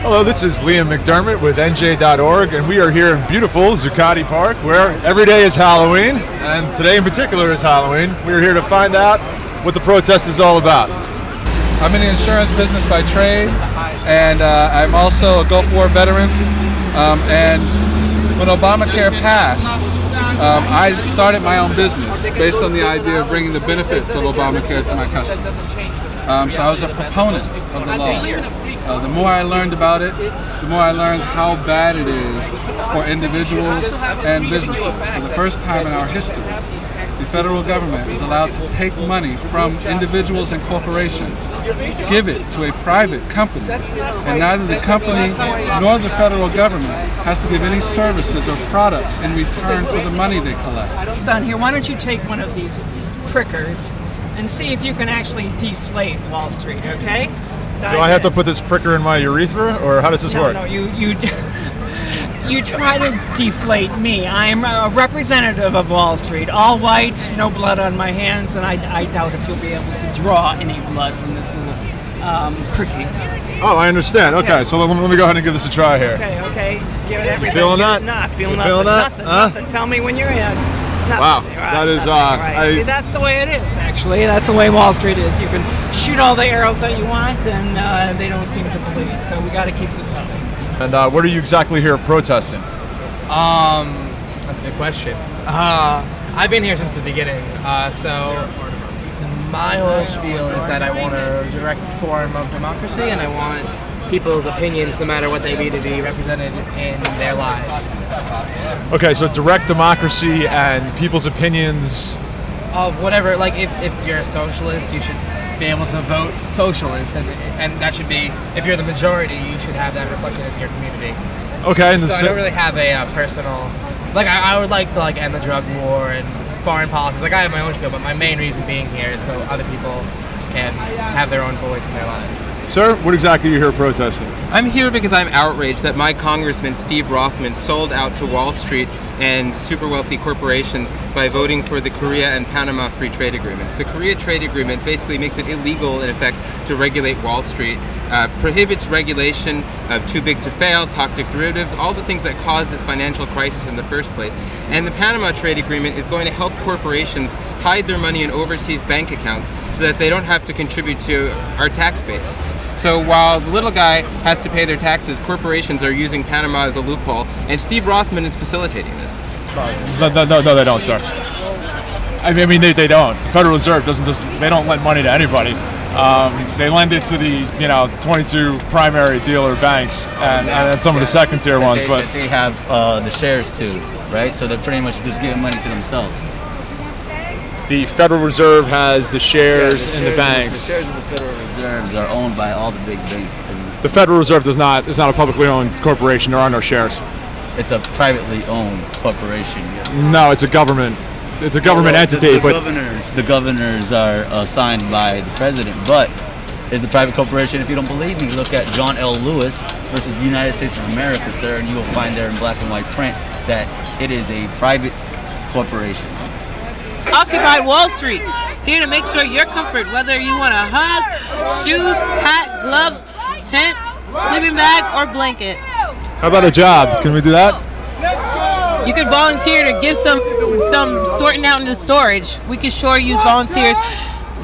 Hello, this is Liam McDermott with NJ.org, and we are here in beautiful Zuccotti Park, where every day is Halloween, and today in particular is Halloween. We are here to find out what the protest is all about. I'm in the insurance business by trade, and I'm also a Gulf War veteran. And when Obamacare passed, I started my own business based on the idea of bringing the benefits of Obamacare to my customers. So I was a proponent of the law. The more I learned about it, the more I learned how bad it is for individuals and businesses. For the first time in our history, the federal government is allowed to take money from individuals and corporations, give it to a private company, and neither the company nor the federal government has to give any services or products in return for the money they collect. Son, here, why don't you take one of these prickers and see if you can actually deflate Wall Street, okay? Do I have to put this pricker in my urethra, or how does this work? No, you try to deflate me. I'm a representative of Wall Street, all white, no blood on my hands, and I doubt if you'll be able to draw any blood from this little pricking. Oh, I understand. Okay, so let me go ahead and give this a try here. Okay. Give it everything. Feeling that? Nah, feeling nothing. Nothing. Tell me when you're in. Nothing. Wow, Right, that is right. See, that's the way it is. Actually, that's the way Wall Street is. You can shoot all the arrows that you want, and they don't seem to bleed. So we got to keep this up. And what are you exactly here protesting? That's a good question. I've been here since the beginning. So my whole spiel is that I want a direct form of democracy, and I want people's opinions, no matter what they be, to be represented in their lives. Okay, so direct democracy and people's opinions Of whatever, like if you're a socialist, you should be able to vote socialist, and that should be, if you're the majority, you should have that reflected in your community. Okay, and So I don't really have a personal, like I would like to end the drug war and foreign policies. Like I have my own spiel, but my main reason being here is so other people can have their own voice in their lives. Sir, what exactly are you here protesting? I'm here because I'm outraged that my congressman, Steve Rothman, sold out to Wall Street and super wealthy corporations by voting for the Korea and Panama Free Trade Agreements. The Korea Trade Agreement basically makes it illegal, in effect, to regulate Wall Street, prohibits regulation of too big to fail, toxic derivatives, all the things that caused this financial crisis in the first place. And the Panama Trade Agreement is going to help corporations hide their money in overseas bank accounts so that they don't have to contribute to our tax base. So while the little guy has to pay their taxes, corporations are using Panama as a loophole, and Steve Rothman is facilitating this. No, they don't, sir. I mean, they don't. The Federal Reserve they don't lend money to anybody. They lend it to the 22 primary dealer banks and some of the second tier ones. But they have the shares too, right? So they're pretty much just giving money to themselves. The Federal Reserve has the shares in the banks. The shares of the Federal Reserves are owned by all the big banks. The Federal Reserve is not a publicly owned corporation. There are no shares. It's a privately owned corporation. Yeah. No, it's a government. It's a government entity. The governors are assigned by the president, but it's a private corporation. If you don't believe me, look at John L. Lewis versus the United States of America, sir, and you will find there in black and white print that it is a private corporation. Occupy Wall Street, here to make sure your comfort, whether you want a hug, shoes, hat, gloves, tent, sleeping bag, or blanket. How about a job? Can we do that? You could volunteer to give some sorting out into storage. We could sure use volunteers,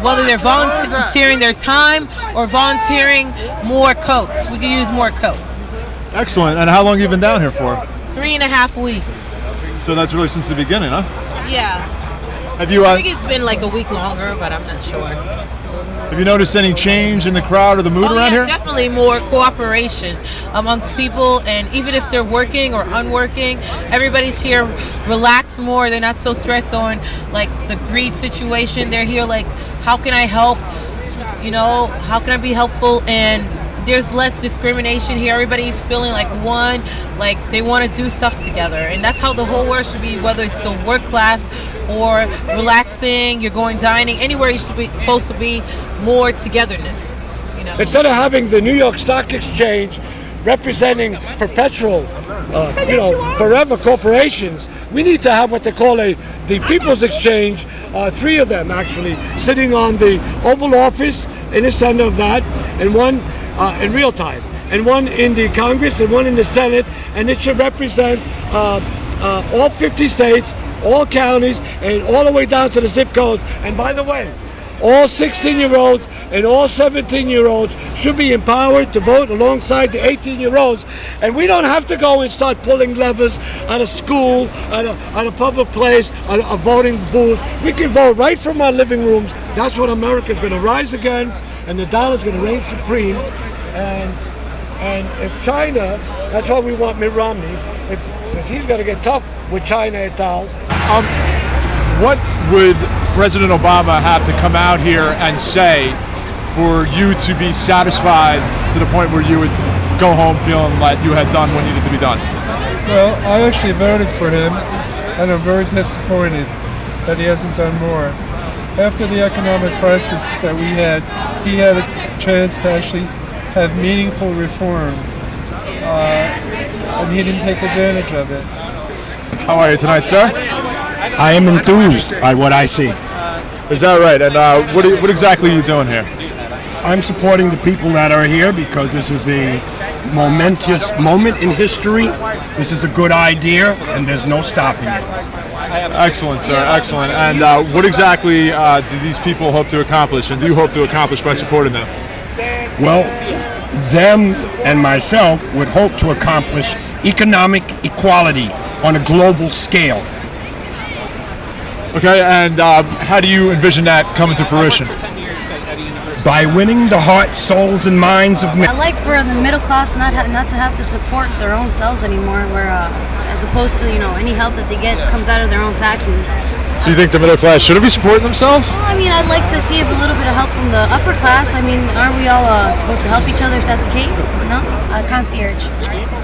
whether they're volunteering their time or volunteering more coats. We could use more coats. Excellent. And how long have you been down here for? 3.5 weeks. So that's really since the beginning, huh? Yeah. Have you? I think it's been like a week longer, but I'm not sure. Have you noticed any change in the crowd or the mood around here? Definitely more cooperation amongst people, and even if they're working or unworking, everybody's here relaxed more. They're not so stressed on like the greed situation. They're here like, how can I help? How can I be helpful? And there's less discrimination here. Everybody's feeling like one, like they want to do stuff together. And that's how the whole world should be, whether it's the work class or relaxing, you're going dining, anywhere you should be supposed to be more togetherness. Instead of having the New York Stock Exchange representing perpetual, forever corporations, we need to have what they call the People's Exchange, 3 of them actually, sitting on the Oval Office in the center of that, and one in real time. and one in the Congress and one in the Senate, and it should represent all 50 states, all counties, and all the way down to the zip codes. And by the way, all 16-year-olds and all 17-year-olds should be empowered to vote alongside the 18-year-olds. And we don't have to go and start pulling levers at a school, at a public place, at a voting booth. We can vote right from our living rooms. That's when America's going to rise again, and the dollar's going to reign supreme. And if China, that's why we want Mitt Romney, because he's going to get tough with China et al. What would President Obama have to come out here and say for you to be satisfied to the point where you would go home feeling like you had done what needed to be done? Well, I actually voted for him, and I'm very disappointed that he hasn't done more. After the economic crisis that we had, he had a chance to actually have meaningful reform, and he didn't take advantage of it. How are you tonight, sir? I am enthused by what I see. Is that right? And what exactly are you doing here? I'm supporting the people that are here because this is a momentous moment in history. This is a good idea, and there's no stopping it. Excellent, sir. Excellent. And what exactly do these people hope to accomplish, and do you hope to accomplish by supporting them? Well, them and myself would hope to accomplish economic equality on a global scale. Okay, and how do you envision that coming to fruition? By winning the hearts, souls, and minds of men. I like for the middle class not to have to support their own selves anymore, where as opposed to any help that they get comes out of their own taxes. So you think the middle class shouldn't be supporting themselves? Well, I mean, I'd like to see a little bit of help from the upper class. I mean, aren't we all supposed to help each other if that's the case? No? Concierge.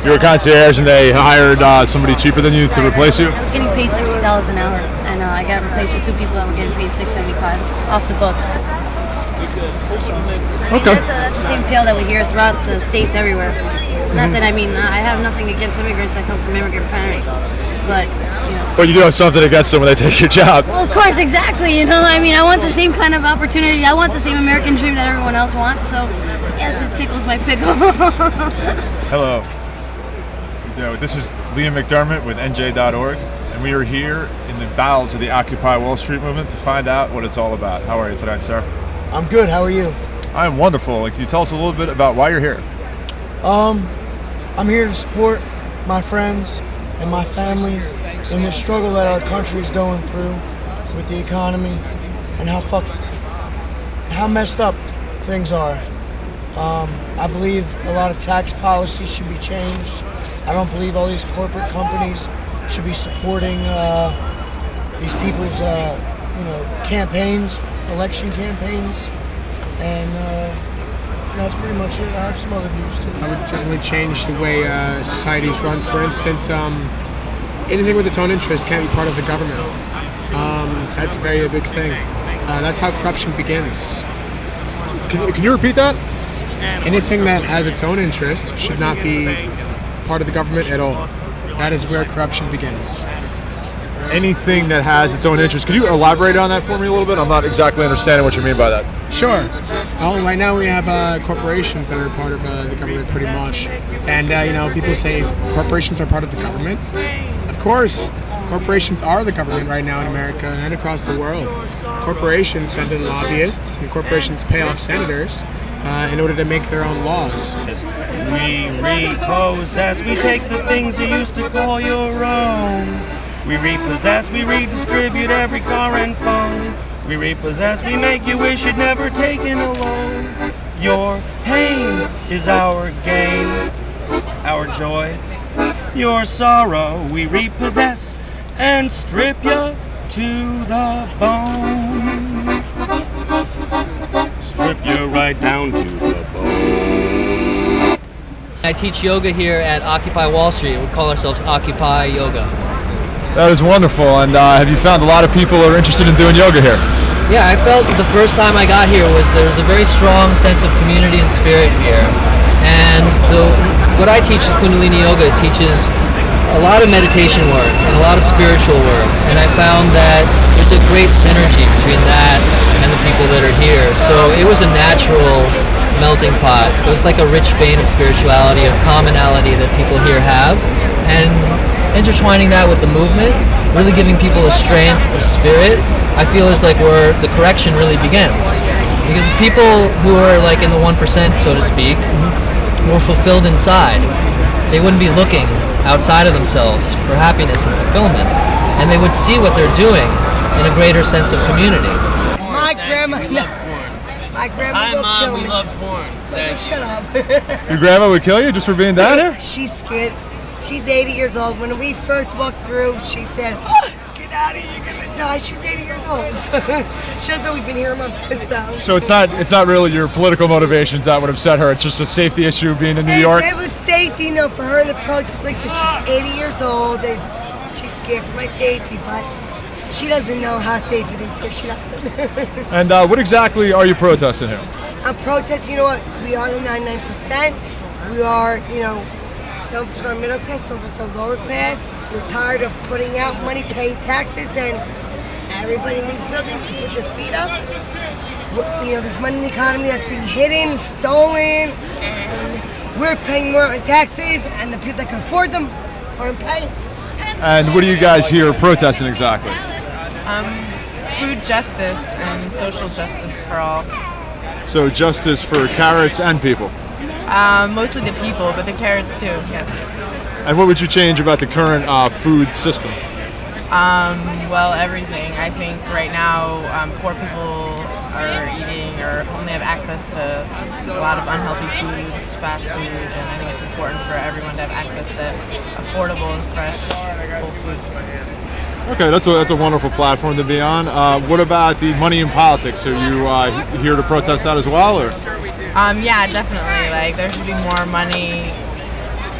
You're a concierge and they hired somebody cheaper than you to replace you? I was getting paid $60 an hour, and I got replaced with two people that were getting paid $6.75 off the books. Okay. That's the same tale that we hear throughout the states everywhere. Not that, I mean, I have nothing against immigrants. I come from immigrant parents. But, But you do have something against them when they take your job. Well, of course, exactly. I mean, I want the same kind of opportunity. I want the same American dream that everyone else wants. So, yes, it tickles my pickle. Hello. This is Liam McDermott with NJ.org, and we are here in the bowels of the Occupy Wall Street movement to find out what it's all about. How are you tonight, sir? I'm good. How are you? I'm wonderful. Can you tell us a little bit about why you're here? I'm here to support my friends and my family in the struggle that our country is going through with the economy and how messed up things are. I believe a lot of tax policy should be changed. I don't believe all these corporate companies should be supporting these people's campaigns, election campaigns, and that's pretty much it. I have some other views too. I would definitely change the way societies run. For instance, anything with its own interest can't be part of the government. That's a very big thing. That's how corruption begins. Can you repeat that? Anything that has its own interest should not be part of the government at all. That is where corruption begins. Anything that has its own interest. Could you elaborate on that for me a little bit? I'm not exactly understanding what you mean by that. Sure. Well, right now we have corporations that are part of the government pretty much. And, people say corporations are part of the government. Of course, corporations are the government right now in America and across the world. Corporations send in lobbyists and corporations pay off senators in order to make their own laws. We repossess, we take the things you used to call your own. We repossess, we redistribute every car and phone. We repossess, we make you wish you'd never taken a loan. Your pain is our gain, our joy, your sorrow. We repossess and strip you to the bone. Strip you right down to the bone. I teach yoga here at Occupy Wall Street. We call ourselves Occupy Yoga. That is wonderful. And have you found a lot of people are interested in doing yoga here? Yeah, I felt the first time I got here was there was a very strong sense of community and spirit here. And what I teach is Kundalini Yoga. It teaches a lot of meditation work and a lot of spiritual work, and I found that there's a great synergy between that and the people that are here. So it was a natural melting pot. It was like a rich vein of spirituality, of commonality that people here have, and intertwining that with the movement, really giving people a strength of spirit, I feel is like where the correction really begins. Because people who are like in the 1%, so to speak, who are fulfilled inside, they wouldn't be looking outside of themselves for happiness and fulfillments, and they would see what they're doing in a greater sense of community. My grandma will kill me. We love porn. Shut up. Your grandma would kill you just for being down here? She's scared. She's 80 years old. When we first walked through, she said, "Oh, get out of here, you're gonna die." She's 80 years old. So she doesn't know we've been here a month. So it's not really your political motivations that would upset her. It's just a safety issue being in New York. It was safety, you know, for her in the protest. Like I said, she's 80 years old and she's scared for my safety, but she doesn't know how safe it is here. She doesn't. And what exactly are you protesting here? I'm protesting, you know what, we are the 99%. We are, you know, some of us are middle class, some of us are lower class. We're tired of putting out money, paying taxes, and everybody in these buildings can put their feet up. You know, there's money in the economy that's being hidden, stolen, and we're paying more in taxes, and the people that can afford them aren't paying. And what are you guys here protesting exactly? Food justice and social justice for all. So justice for carrots and people. Mostly the people, but the carrots too, yes. And what would you change about the current food system? Well, everything. I think right now poor people are eating or only have access to a lot of unhealthy foods, fast food, and I think it's important for everyone to have access to affordable and fresh whole foods. Okay, that's a wonderful platform to be on. What about the money in politics? Are you here to protest that as well, or? Yeah, definitely. Like there should be more money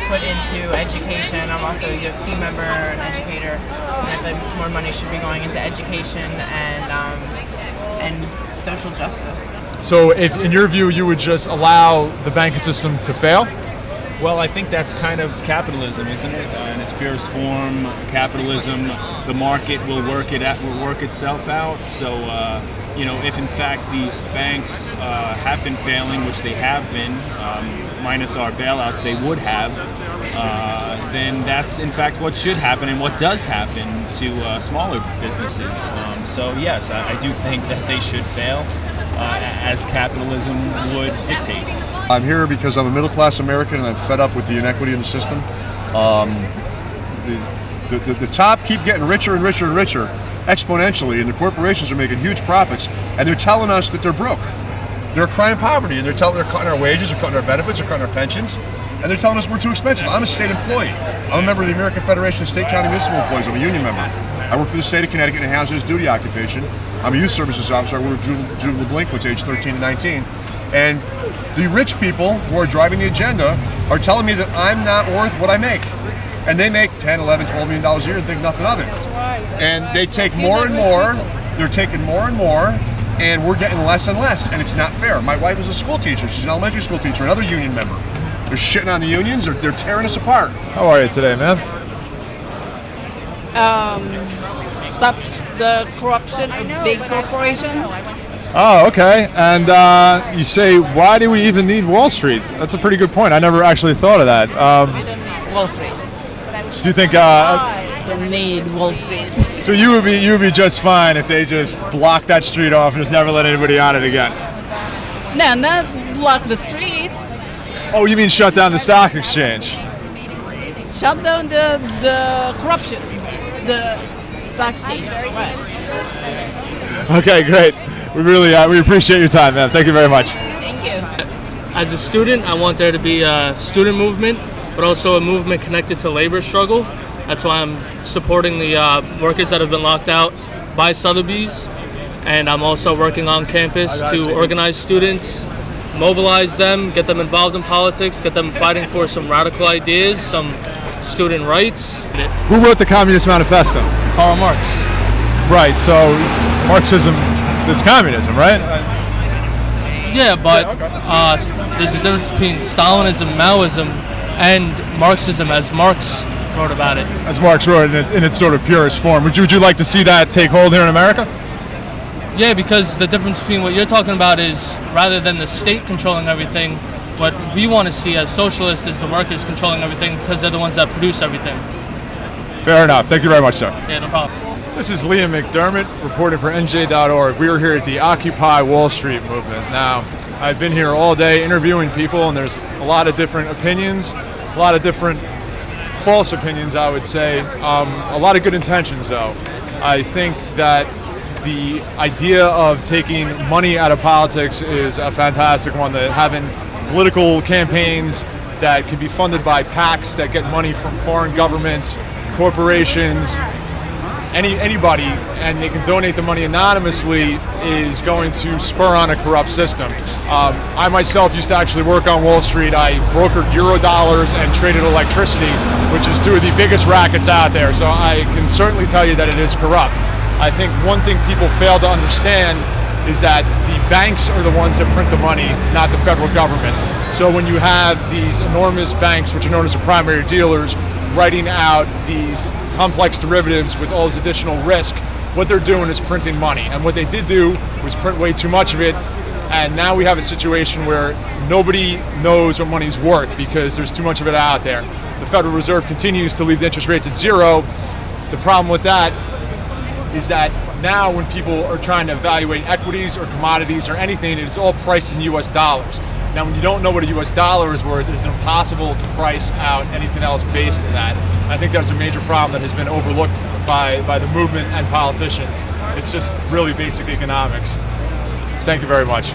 put into education. I'm also a U of T member, an educator, and I think more money should be going into education and social justice. So, if in your view, you would just allow the banking system to fail? Well, I think that's kind of capitalism, isn't it? In its purest form, capitalism. The market will work itself out. So, you know, if in fact these banks have been failing, which they have been, minus our bailouts, they would have, then that's in fact what should happen and what does happen to smaller businesses. So yes, I do think that they should fail, as capitalism would dictate. I'm here because I'm a middle-class American and I'm fed up with the inequity in the system. The top keep getting richer and richer and richer exponentially, and the corporations are making huge profits, and they're telling us that they're broke. They're crying poverty, and they're cutting our wages, they're cutting our benefits, they're cutting our pensions, and they're telling us we're too expensive. I'm a state employee. I'm a member of the American Federation of State, County, Municipal Employees. I'm a union member. I work for the state of Connecticut in a hazardous duty occupation. I'm a youth services officer. I work with juvenile delinquents age 13 to 19. And the rich people who are driving the agenda are telling me that I'm not worth what I make. And they make $10, $11, $12 million a year and think nothing of it. And they take more and more, they're taking more and more, and we're getting less and less, and it's not fair. My wife is a school teacher. She's an elementary school teacher, another union member. They're shitting on the unions, they're tearing us apart. How are you today, man? Stop the corruption of big corporations. Oh, okay. And you say, why do we even need Wall Street? That's a pretty good point. I never actually thought of that. We don't need Wall Street. Do you think? Don't need Wall Street. So you would be just fine if they just blocked that street off and just never let anybody on it again? No, not block the street. Oh, you mean shut down the stock exchange? Shut down the corruption, the stock exchange. Right. Okay, great. We appreciate your time, man. Thank you very much. Thank you. As a student, I want there to be a student movement, but also a movement connected to labor struggle. That's why I'm supporting the workers that have been locked out by Sotheby's, and I'm also working on campus to organize students, mobilize them, get them involved in politics, get them fighting for some radical ideas, some student rights. Who wrote the Communist Manifesto? Karl Marx. Right, so Marxism is communism, right? Yeah, but there's a difference between Stalinism, Maoism, and Marxism, as Marx wrote about it. As Marx wrote in its sort of purest form. Would you like to see that take hold here in America? Yeah, because the difference between what you're talking about is rather than the state controlling everything, what we want to see as socialists is the workers controlling everything because they're the ones that produce everything. Fair enough. Thank you very much, sir. Yeah, no problem. This is Liam McDermott reporting for NJ.org. We are here at the Occupy Wall Street movement. Now, I've been here all day interviewing people, and there's a lot of different opinions, a lot of different false opinions, I would say. A lot of good intentions, though. I think that the idea of taking money out of politics is a fantastic one, that having political campaigns that can be funded by PACs that get money from foreign governments, corporations, anybody, and they can donate the money anonymously, is going to spur on a corrupt system. I myself used to actually work on Wall Street. I brokered Eurodollars and traded electricity, which is two of the biggest rackets out there, so I can certainly tell you that it is corrupt. I think one thing people fail to understand is that the banks are the ones that print the money, not the federal government. So when you have these enormous banks, which are known as the primary dealers, writing out these complex derivatives with all this additional risk, what they're doing is printing money. And what they did do was print way too much of it, and now we have a situation where nobody knows what money's worth because there's too much of it out there. The Federal Reserve continues to leave the interest rates at zero. The problem with that is that now when people are trying to evaluate equities or commodities or anything, it is all priced in US dollars. Now, when you don't know what a US dollar is worth, it's impossible to price out anything else based on that. And I think that's a major problem that has been overlooked by the movement and politicians. It's just really basic economics. Thank you very much.